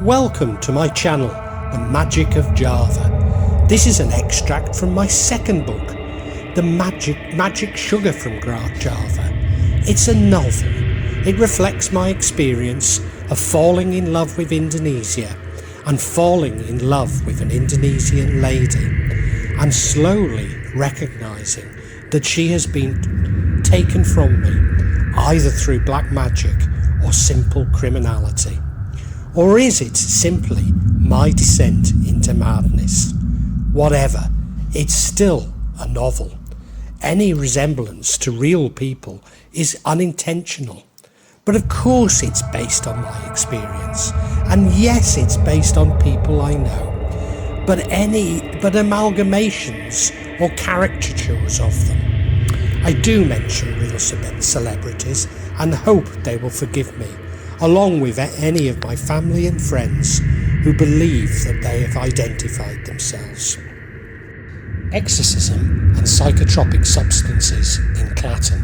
Welcome to my channel, The Magic of Java. This is an extract from my second book, The Magic Sugar from Java. It's a novel. It reflects my experience of falling in love with Indonesia and falling in love with an Indonesian lady and slowly recognising that she has been taken from me either through black magic or simple criminality. Or is it simply my descent into madness? Whatever, it's still a novel. Any resemblance to real people is unintentional. But of course it's based on my experience. And yes, it's based on people I know. But amalgamations or caricatures of them. I do mention real celebrities and hope they will forgive me, along with any of my family and friends who believe that they have identified themselves. Exorcism and psychotropic substances in Klaten.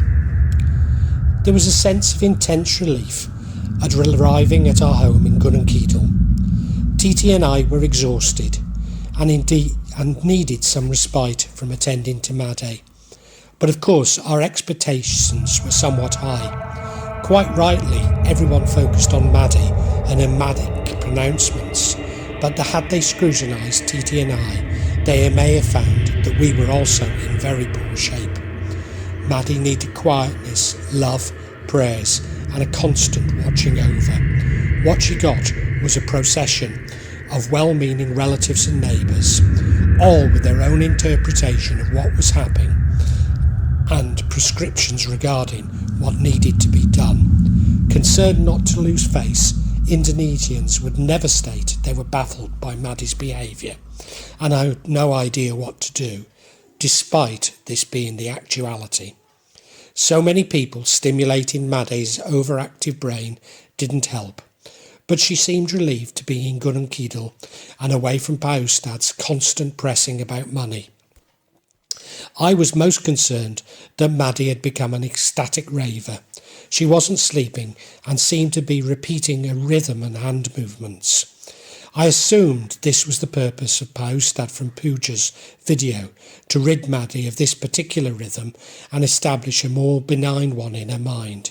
There was a sense of intense relief at arriving at our home in Gunung Kidul. Titi and I were exhausted and needed some respite from attending to Maddie. But of course our expectations were somewhat high. Quite rightly, everyone focused on Maddie and her manic pronouncements, but had they scrutinised Titi and I, they may have found that we were also in very poor shape. Maddie needed quietness, love, prayers, and a constant watching over. What she got was a procession of well-meaning relatives and neighbours, all with their own interpretation of what was happening and prescriptions regarding what needed to be done. Concerned not to lose face, Indonesians would never state they were baffled by Maddie's behaviour and had no idea what to do, despite this being the actuality. So many people stimulating Maddie's overactive brain didn't help, but she seemed relieved to be in Gunung Kidul and away from Ustad's constant pressing about money. I was most concerned that Maddie had become an ecstatic raver. She wasn't sleeping and seemed to be repeating a rhythm and hand movements. I assumed this was the purpose of Ustad from Puja's video, to rid Maddie of this particular rhythm and establish a more benign one in her mind.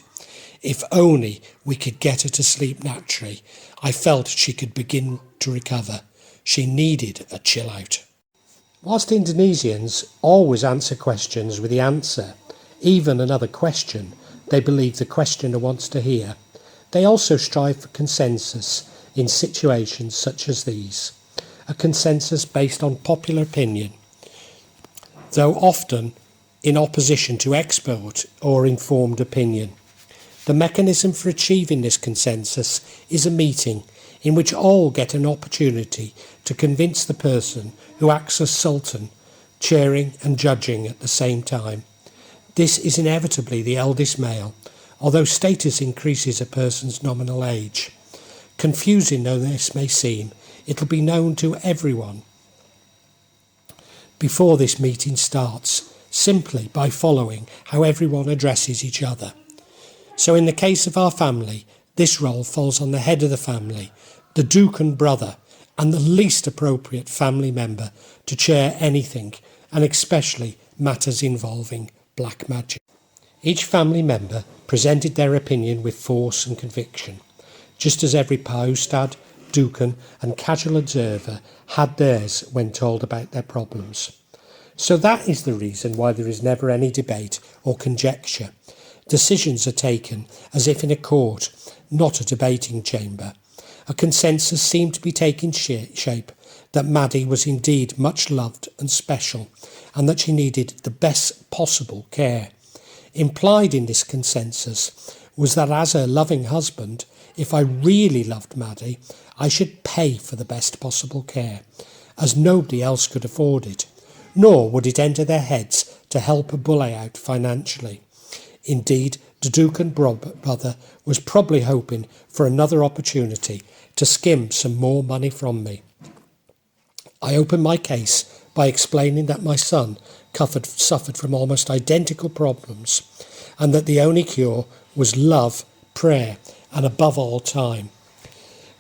If only we could get her to sleep naturally, I felt she could begin to recover. She needed a chill out. Whilst Indonesians always answer questions with the answer, even another question they believe the questioner wants to hear, they also strive for consensus in situations such as these, a consensus based on popular opinion, though often in opposition to expert or informed opinion. The mechanism for achieving this consensus is a meeting in which all get an opportunity to convince the person who acts as sultan, cheering and judging at the same time. This is inevitably the eldest male, although status increases a person's nominal age. Confusing though this may seem, it'll be known to everyone before this meeting starts, simply by following how everyone addresses each other. So in the case of our family, this role falls on the head of the family, the Duke and brother, and the least appropriate family member to chair anything, and especially matters involving black magic. Each family member presented their opinion with force and conviction, just as every Ustad, Dukan and casual observer had theirs when told about their problems. So that is the reason why there is never any debate or conjecture. Decisions are taken as if in a court, not a debating chamber. A consensus seemed to be taking shape that Maddie was indeed much loved and special, and that she needed the best possible care. Implied in this consensus was that as her loving husband, if I really loved Maddie, I should pay for the best possible care, as nobody else could afford it, nor would it enter their heads to help a bully out financially. Indeed, the Duke and brother was probably hoping for another opportunity to skim some more money from me. I opened my case by explaining that my son suffered from almost identical problems and that the only cure was love, prayer, and above all, time.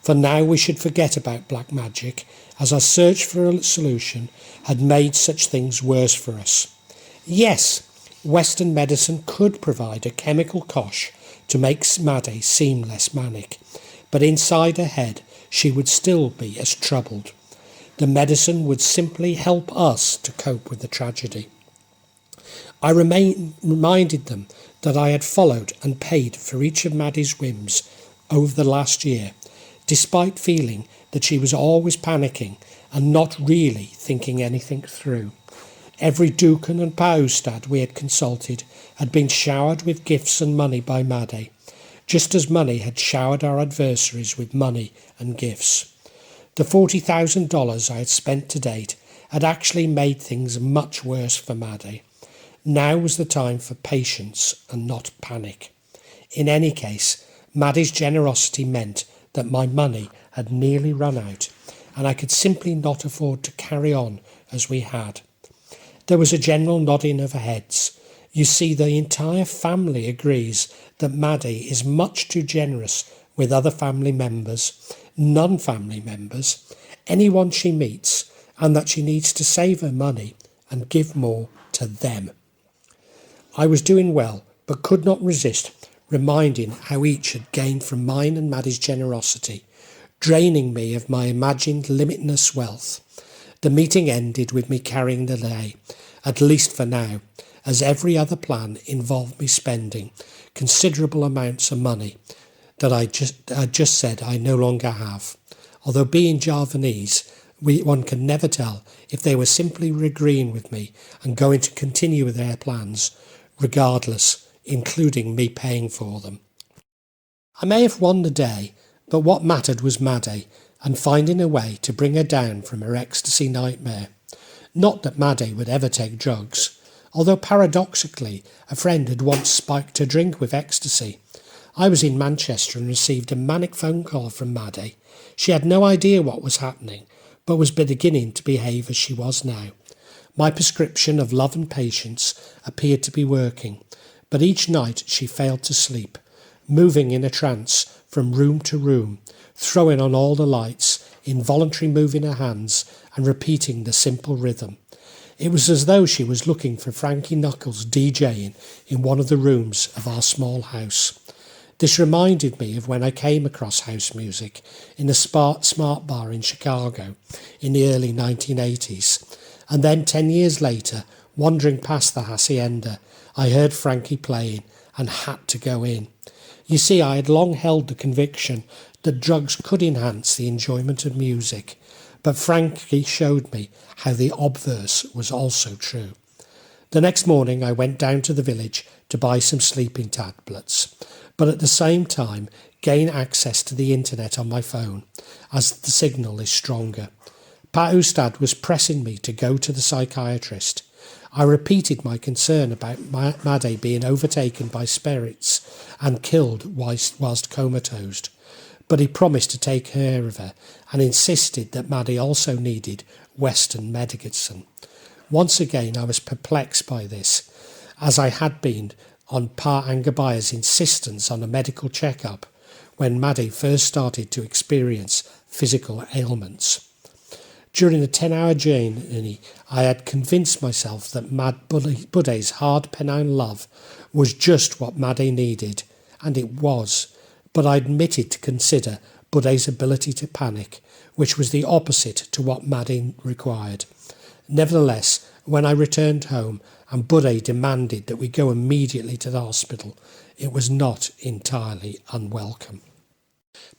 For now we should forget about black magic, as our search for a solution had made such things worse for us. Yes, Western medicine could provide a chemical kosh to make Maddie seem less manic, but inside her head she would still be as troubled. The medicine would simply help us to cope with the tragedy. I reminded them that I had followed and paid for each of Maddie's whims over the last year, despite feeling that she was always panicking and not really thinking anything through. Every Dukan and Ustad we had consulted had been showered with gifts and money by Maddie, just as money had showered our adversaries with money and gifts. The $40,000 I had spent to date had actually made things much worse for Maddie. Now was the time for patience and not panic. In any case, Maddie's generosity meant that my money had nearly run out, and I could simply not afford to carry on as we had. There was a general nodding of heads. You see, the entire family agrees that Maddie is much too generous with other family members, non-family members, anyone she meets, and that she needs to save her money and give more to them. I was doing well, but could not resist reminding how each had gained from mine and Maddie's generosity, draining me of my imagined limitless wealth. The meeting ended with me carrying the day, at least for now, as every other plan involved me spending considerable amounts of money that I just said I no longer have. Although being Javanese, one can never tell if they were simply agreeing with me and going to continue with their plans, regardless, including me paying for them. I may have won the day, but what mattered was Maddie and finding a way to bring her down from her ecstasy nightmare. Not that Maddie would ever take drugs, although paradoxically a friend had once spiked her drink with ecstasy. I was in Manchester and received a manic phone call from Maddie. She had no idea what was happening, but was beginning to behave as she was now. My prescription of love and patience appeared to be working, but each night she failed to sleep, moving in a trance from room to room, throwing on all the lights, involuntarily moving her hands and repeating the simple rhythm. It was as though she was looking for Frankie Knuckles DJing in one of the rooms of our small house. This reminded me of when I came across house music in a smart bar in Chicago in the early 1980s, and then 10 years later, wandering past the hacienda, I heard Frankie playing and had to go in. You see, I had long held the conviction that drugs could enhance the enjoyment of music, but Frankie showed me how the obverse was also true. The next morning I went down to the village to buy some sleeping tablets, but at the same time gain access to the internet on my phone, as the signal is stronger. Ustad was pressing me to go to the psychiatrist. I repeated my concern about Maddie being overtaken by spirits and killed whilst comatose, but he promised to take care of her and insisted that Maddie also needed Western medicine. Once again I was perplexed by this, as I had been on Pa Angabaya's insistence on a medical checkup when Maddie first started to experience physical ailments. During a 10-hour journey, I had convinced myself that Budde's hard Penang love was just what Maddie needed, and it was, but I admitted to consider Budde's ability to panic, which was the opposite to what Maddie required. Nevertheless, when I returned home and Budde demanded that we go immediately to the hospital, it was not entirely unwelcome.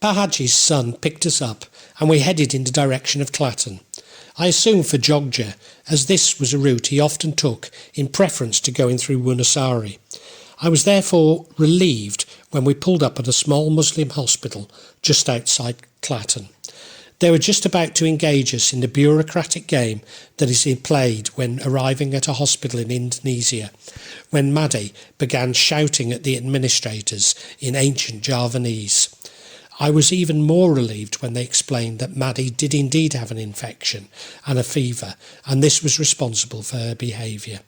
Pahaji's son picked us up and we headed in the direction of Klaten. I assumed for Jogja, as this was a route he often took in preference to going through Wunasari. I was therefore relieved when we pulled up at a small Muslim hospital just outside Klaten. They were just about to engage us in the bureaucratic game that is played when arriving at a hospital in Indonesia, when Maddie began shouting at the administrators in ancient Javanese. I was even more relieved when they explained that Maddie did indeed have an infection and a fever, and this was responsible for her behaviour.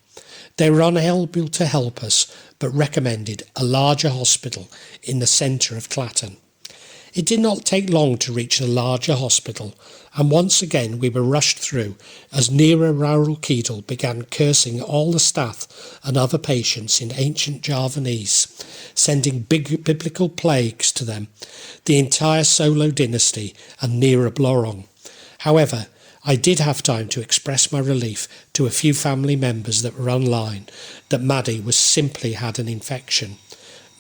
They were unable to help us, but recommended a larger hospital in the centre of Klaten. It did not take long to reach the larger hospital, and once again we were rushed through as nearer Gunung Kidul began cursing all the staff and other patients in ancient Javanese, sending big biblical plagues to them, the entire Solo dynasty and Nera Blorong. However, I did have time to express my relief to a few family members that were online that Maddie was simply had an infection.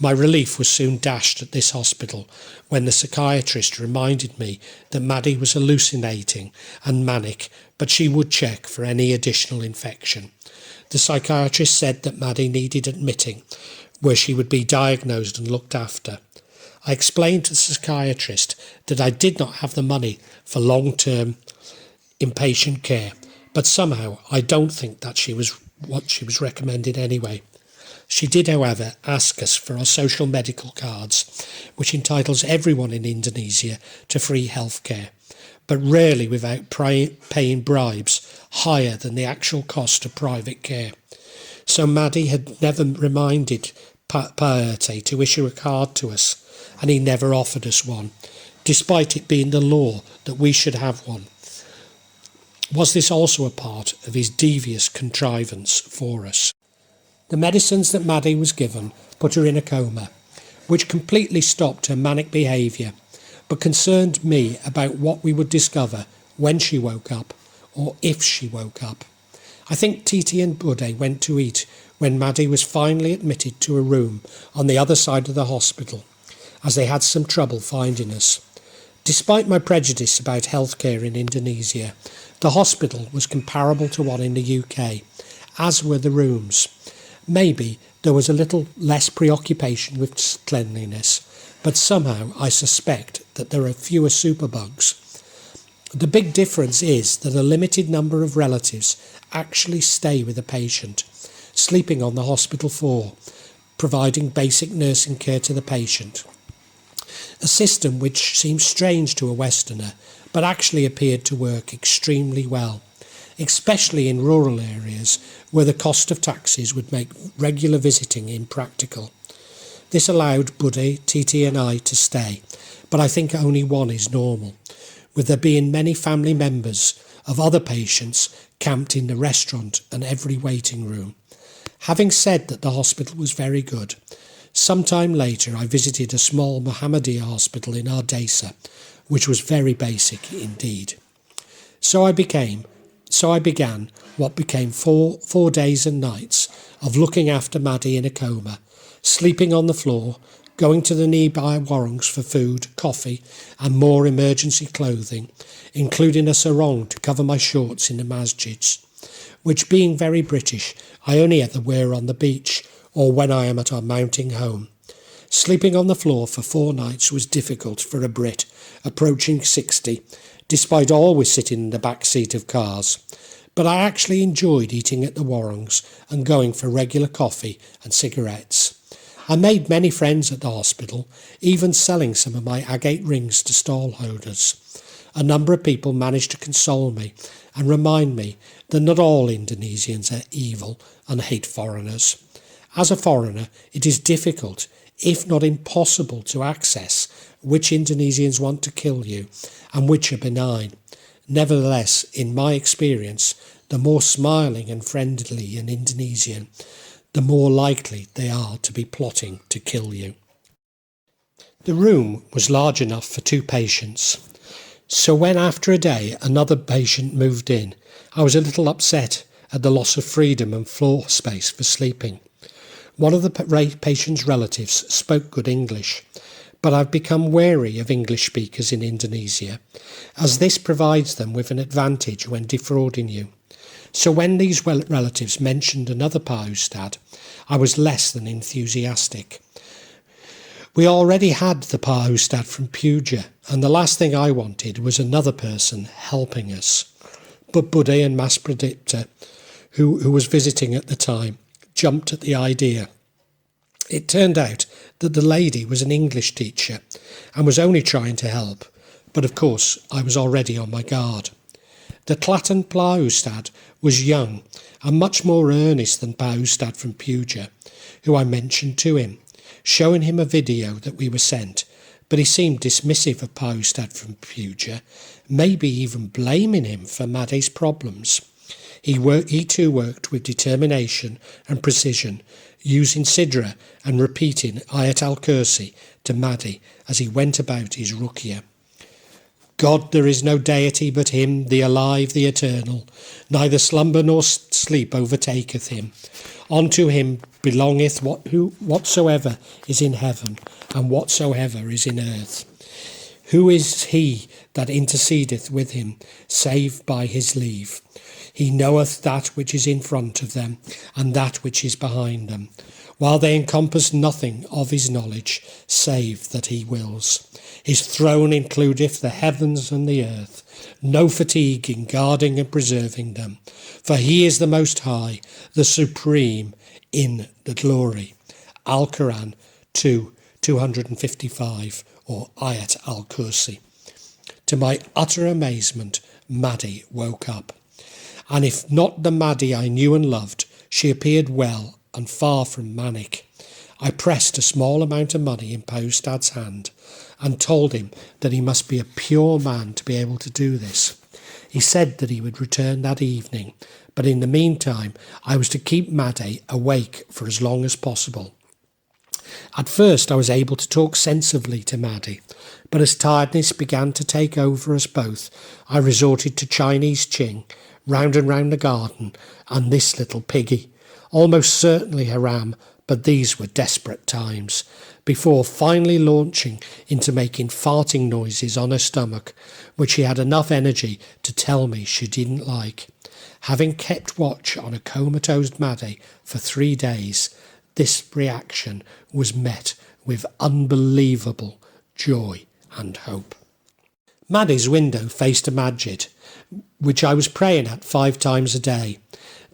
My relief was soon dashed at this hospital when the psychiatrist reminded me that Maddie was hallucinating and manic, but she would check for any additional infection. The psychiatrist said that Maddie needed admitting, where she would be diagnosed and looked after. I explained to the psychiatrist that I did not have the money for long-term inpatient care, but somehow I don't think that she was what she was recommended anyway. She did, however, ask us for our social medical cards, which entitles everyone in Indonesia to free healthcare, but rarely without paying bribes higher than the actual cost of private care. So Maddie had never reminded Paerte to issue a card to us, and he never offered us one, despite it being the law that we should have one. Was this also a part of his devious contrivance for us? The medicines that Maddie was given put her in a coma, which completely stopped her manic behaviour, but concerned me about what we would discover when she woke up, or if she woke up. I think Titi and Budde went to eat when Maddie was finally admitted to a room on the other side of the hospital, as they had some trouble finding us. Despite my prejudice about healthcare in Indonesia, the hospital was comparable to one in the UK, as were the rooms. Maybe there was a little less preoccupation with cleanliness, but somehow I suspect that there are fewer superbugs. The big difference is that a limited number of relatives actually stay with a patient, sleeping on the hospital floor, providing basic nursing care to the patient. A system which seems strange to a Westerner, but actually appeared to work extremely well, especially in rural areas where the cost of taxis would make regular visiting impractical. This allowed Budde, Titi and I to stay, but I think only one is normal, with there being many family members of other patients camped in the restaurant and every waiting room. Having said that the hospital was very good, sometime later I visited a small Muhammadiyah hospital in Ardesa, which was very basic indeed. So I began what became four days and nights of looking after Maddie in a coma, sleeping on the floor, going to the nearby warungs for food, coffee and more emergency clothing, including a sarong to cover my shorts in the masjids, which being very British, I only ever wear on the beach or when I am at our mounting home. Sleeping on the floor for 4 nights was difficult for a Brit approaching 60, despite always sitting in the back seat of cars. But I actually enjoyed eating at the warungs and going for regular coffee and cigarettes. I made many friends at the hospital, even selling some of my agate rings to stallholders. A number of people managed to console me and remind me that not all Indonesians are evil and hate foreigners. As a foreigner, it is difficult, if not impossible, to access which Indonesians want to kill you and which are benign. Nevertheless, in my experience, the more smiling and friendly an Indonesian, the more likely they are to be plotting to kill you. The room was large enough for 2 patients, so when after a day another patient moved in, I was a little upset at the loss of freedom and floor space for sleeping. One of the patient's relatives spoke good English, but I've become wary of English speakers in Indonesia, as this provides them with an advantage when defrauding you. So when these relatives mentioned another Ustad, I was less than enthusiastic. We already had the Ustad from Puja, and the last thing I wanted was another person helping us. But Budde and Mas Pradipta, who was visiting at the time, jumped at the idea. It turned out that the lady was an English teacher and was only trying to help, but of course I was already on my guard. The Klaten Ustad was young and much more earnest than Ustad from Puja, who I mentioned to him, showing him a video that we were sent, but he seemed dismissive of Ustad from Puja, maybe even blaming him for Maddie's problems. He too worked with determination and precision, using Sidra and repeating Ayat al-Kursi to Maddie as he went about his ruqya. God, there is no deity but him, the alive, the eternal. Neither slumber nor sleep overtaketh him. Unto him belongeth whatsoever is in heaven and whatsoever is in earth. Who is he that intercedeth with him, save by his leave? He knoweth that which is in front of them, and that which is behind them, while they encompass nothing of his knowledge, save that he wills. His throne includeth the heavens and the earth, no fatigue in guarding and preserving them, for he is the Most High, the Supreme in the glory. Al-Quran 2:255, or Ayat al-Kursi. To my utter amazement, Maddie woke up. And if not the Maddie I knew and loved, she appeared well and far from manic. I pressed a small amount of money in Ustad's hand and told him that he must be a pure man to be able to do this. He said that he would return that evening, but in the meantime I was to keep Maddie awake for as long as possible. At first I was able to talk sensibly to Maddie, but as tiredness began to take over us both, I resorted to Chinese Ching, round and round the garden, and this little piggy. Almost certainly haram, but these were desperate times, before finally launching into making farting noises on her stomach, which she had enough energy to tell me she didn't like. Having kept watch on a comatose Maddie for 3 days, this reaction was met with unbelievable joy and hope. Maddie's window faced a masjid, which I was praying at 5 times a day.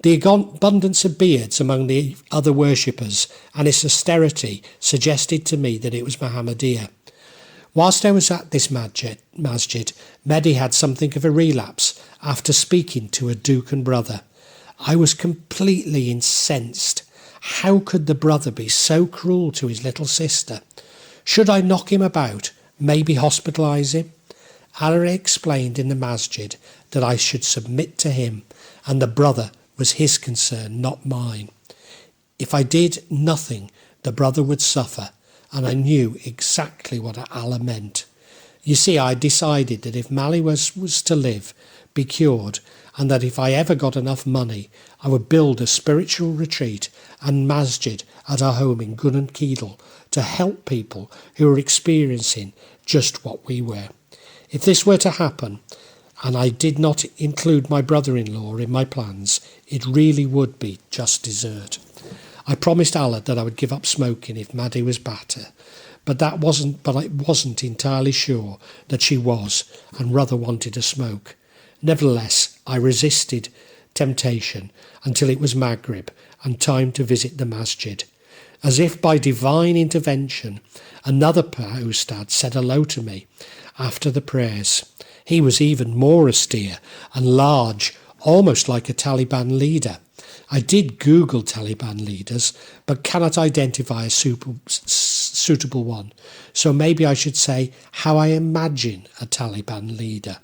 The abundance of beards among the other worshippers and its austerity suggested to me that it was Mohammedia. Whilst I was at this masjid, Mehdi had something of a relapse after speaking to a Dukan brother. I was completely incensed. How could the brother be so cruel to his little sister? Should I knock him about, maybe hospitalise him? Allah explained in the masjid that I should submit to him, and the brother was his concern, not mine. If I did nothing, the brother would suffer, and I knew exactly what Allah meant. You see, I decided that if Mali was to live, be cured, and that if I ever got enough money, I would build a spiritual retreat and masjid at our home in Gunung Kidul to help people who were experiencing just what we were. If this were to happen, and I did not include my brother-in-law in my plans, it really would be just dessert. I promised Allah that I would give up smoking if Maddie was better, but I wasn't entirely sure that she was, and rather wanted a smoke. Nevertheless, I resisted temptation until it was Maghrib and time to visit the masjid. As if by divine intervention, another Ustad said hello to me after the prayers. He was even more austere and large, almost like a Taliban leader. I did Google Taliban leaders, but cannot identify a suitable one. So maybe I should say how I imagine a Taliban leader.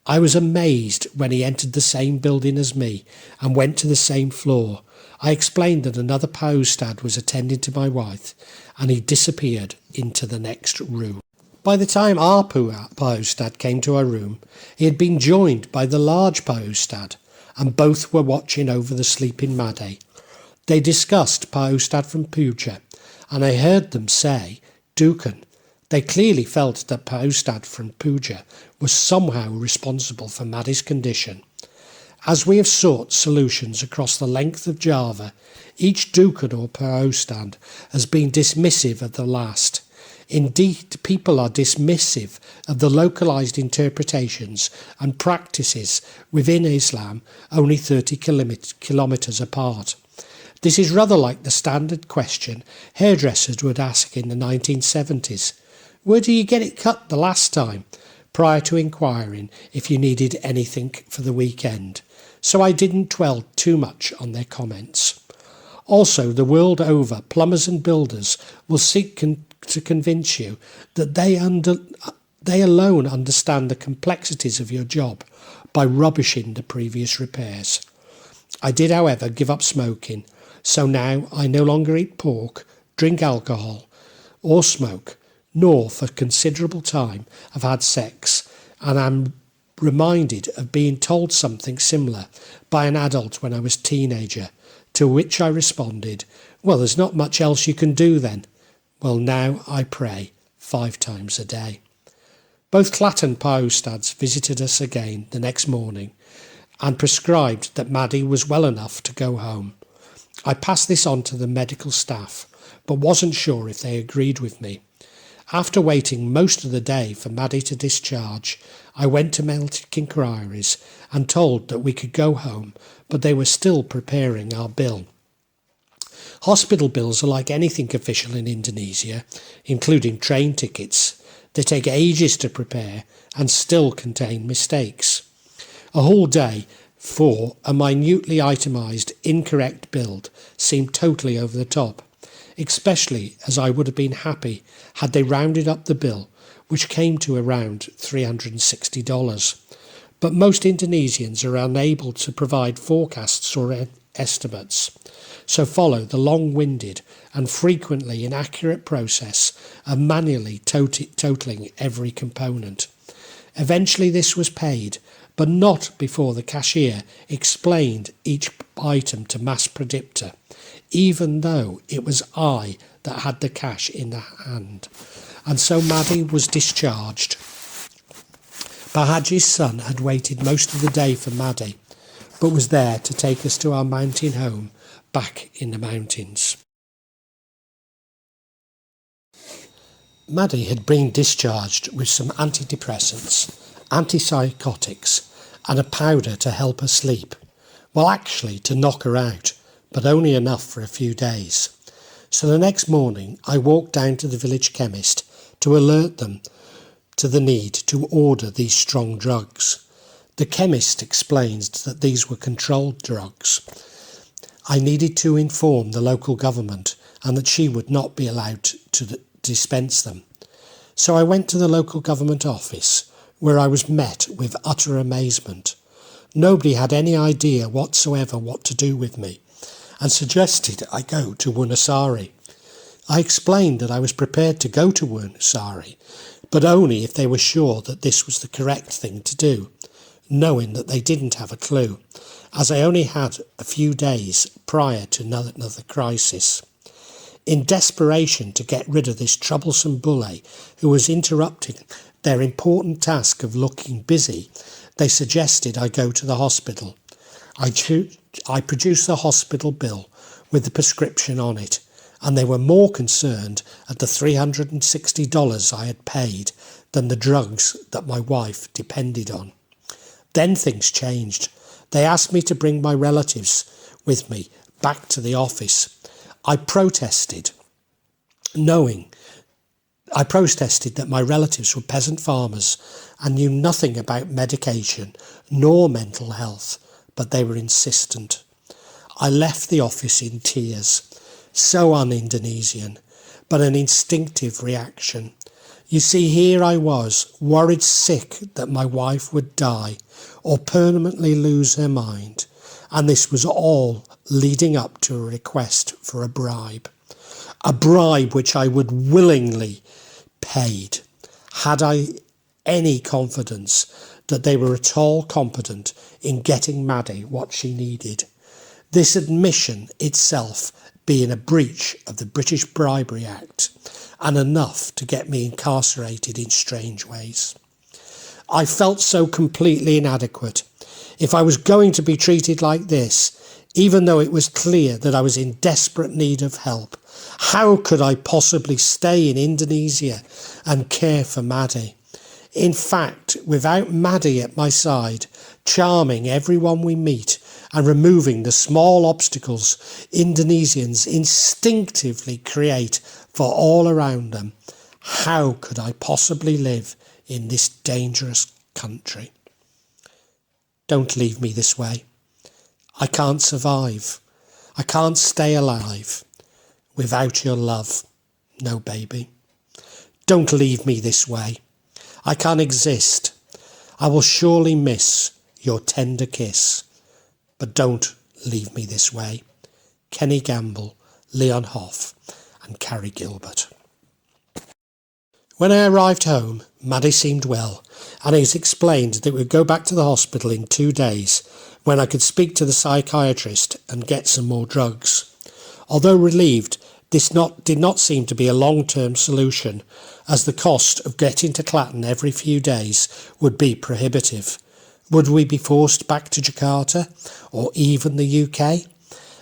I was amazed when he entered the same building as me and went to the same floor. I explained that another Ustad was attending to my wife, and he disappeared into the next room. By the time our Ustad came to our room, he had been joined by the large Ustad, and both were watching over the sleeping Maddie. They discussed Ustad from Puja, and I heard them say, Dukan. They clearly felt that Ustad from Puja was somehow responsible for Maddie's condition. As we have sought solutions across the length of Java, each Dukan or Ustad has been dismissive of the last. Indeed, people are dismissive of the localised interpretations and practices within Islam only 30 kilometres apart. This is rather like the standard question hairdressers would ask in the 1970s. Where do you get it cut the last time? Prior to inquiring if you needed anything for the weekend. So I didn't dwell too much on their comments. Also, the world over, plumbers and builders will seek to convince you that they alone understand the complexities of your job by rubbishing the previous repairs. I did, however, give up smoking, so now I no longer eat pork, drink alcohol, or smoke, nor for considerable time have had sex, and am reminded of being told something similar by an adult when I was a teenager, to which I responded, well, there's not much else you can do then. Well, now I pray 5 times a day. Both Klaten Ustads visited us again the next morning and prescribed that Maddie was well enough to go home. I passed this on to the medical staff, but wasn't sure if they agreed with me. After waiting most of the day for Maddie to discharge, I went to medical inquiries and told that we could go home, but they were still preparing our bill. Hospital bills are like anything official in Indonesia, including train tickets. They take ages to prepare and still contain mistakes. A whole day for a minutely itemised incorrect bill seemed totally over the top, especially as I would have been happy had they rounded up the bill, which came to around $360. But most Indonesians are unable to provide forecasts or estimates, so follow the long-winded and frequently inaccurate process of manually totalling every component. Eventually this was paid, but not before the cashier explained each item to mass predictor, even though it was I that had the cash in the hand. And so Maddie was discharged. Bahaji's son had waited most of the day for Maddie, but was there to take us to our mountain home back in the mountains. Maddie had been discharged with some antidepressants, antipsychotics, and a powder to help her sleep. Well, actually to knock her out, but only enough for a few days. So the next morning I walked down to the village chemist to alert them to the need to order these strong drugs. The chemist explained that these were controlled drugs. I needed to inform the local government and that she would not be allowed to dispense them. So I went to the local government office, where I was met with utter amazement. Nobody had any idea whatsoever what to do with me, and suggested I go to Wonosari. I explained that I was prepared to go to Wonosari, but only if they were sure that this was the correct thing to do, knowing that they didn't have a clue, as I only had a few days prior to another crisis. In desperation to get rid of this troublesome bully who was interrupting their important task of looking busy, they suggested I go to the hospital. I produced the hospital bill with the prescription on it, and they were more concerned at the $360 I had paid than the drugs that my wife depended on. Then things changed. They asked me to bring my relatives with me back to the office. I protested that my relatives were peasant farmers and knew nothing about medication nor mental health, but they were insistent. I left the office in tears, so un-Indonesian, but an instinctive reaction. You see, here I was, worried sick that my wife would die or permanently lose her mind, and this was all leading up to a request for a bribe which I would willingly paid, had I any confidence that they were at all competent in getting Maddie what she needed. This admission itself being a breach of the British Bribery Act, and enough to get me incarcerated in strange ways. I felt so completely inadequate. If I was going to be treated like this, even though it was clear that I was in desperate need of help, how could I possibly stay in Indonesia and care for Maddie? In fact, without Maddie at my side, charming everyone we meet and removing the small obstacles Indonesians instinctively create for all around them, how could I possibly live in this dangerous country? Don't leave me this way. I can't survive. I can't stay alive without your love. No, baby. Don't leave me this way. I can't exist. I will surely miss your tender kiss. But don't leave me this way. Kenny Gamble, Leon Hoff and Carrie Gilbert. When I arrived home, Maddie seemed well, and it was explained that we would go back to the hospital in 2 days, when I could speak to the psychiatrist and get some more drugs. Although relieved, this did not seem to be a long-term solution, as the cost of getting to Klaten every few days would be prohibitive. Would we be forced back to Jakarta, or even the UK?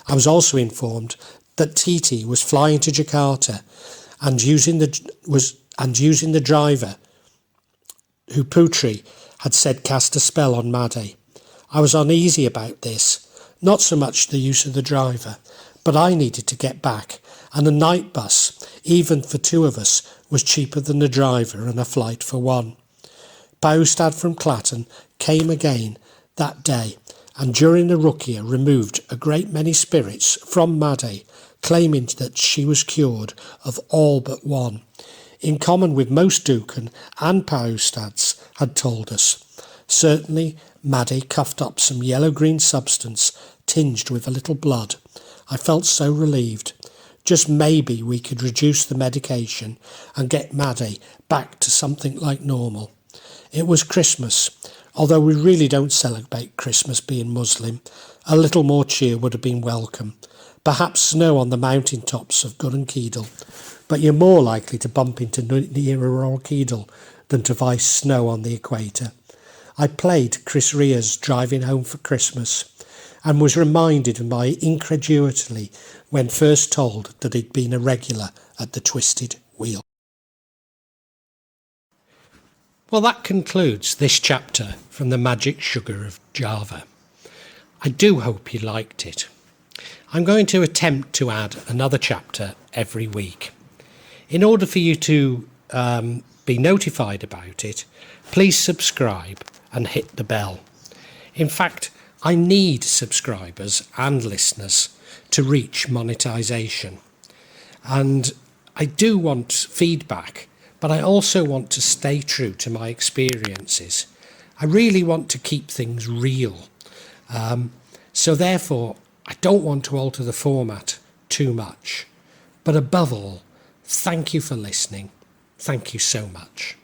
I was also informed that Titi was flying to Jakarta and using the driver who Putri had said cast a spell on Maddie. I was uneasy about this, not so much the use of the driver, but I needed to get back, and a night bus, even for 2 of us, was cheaper than a driver and a flight for 1. Ustad from Klaten came again that day, and during the ruqyah removed a great many spirits from Maddie, claiming that she was cured of all but 1. In common with most Dukan and Ustads had told us. Certainly, Maddie coughed up some yellow-green substance tinged with a little blood. I felt so relieved. Just maybe we could reduce the medication and get Maddie back to something like normal. It was Christmas. Although we really don't celebrate Christmas being Muslim, a little more cheer would have been welcome. Perhaps snow on the mountain tops of Gunung Kidul, but you're more likely to bump into near Kidul than to find snow on the equator. I played Chris Rea's Driving Home for Christmas and was reminded of my incredulity when first told that he'd been a regular at the Twisted Wheel. Well, that concludes this chapter from the Magic Sugar of Java. I do hope you liked it. I'm going to attempt to add another chapter every week. In order for you to be notified about it, please subscribe and hit the bell. In fact, I need subscribers and listeners to reach monetization. And I do want feedback, but I also want to stay true to my experiences. I really want to keep things real. So therefore, I don't want to alter the format too much. But above all, thank you for listening. Thank you so much.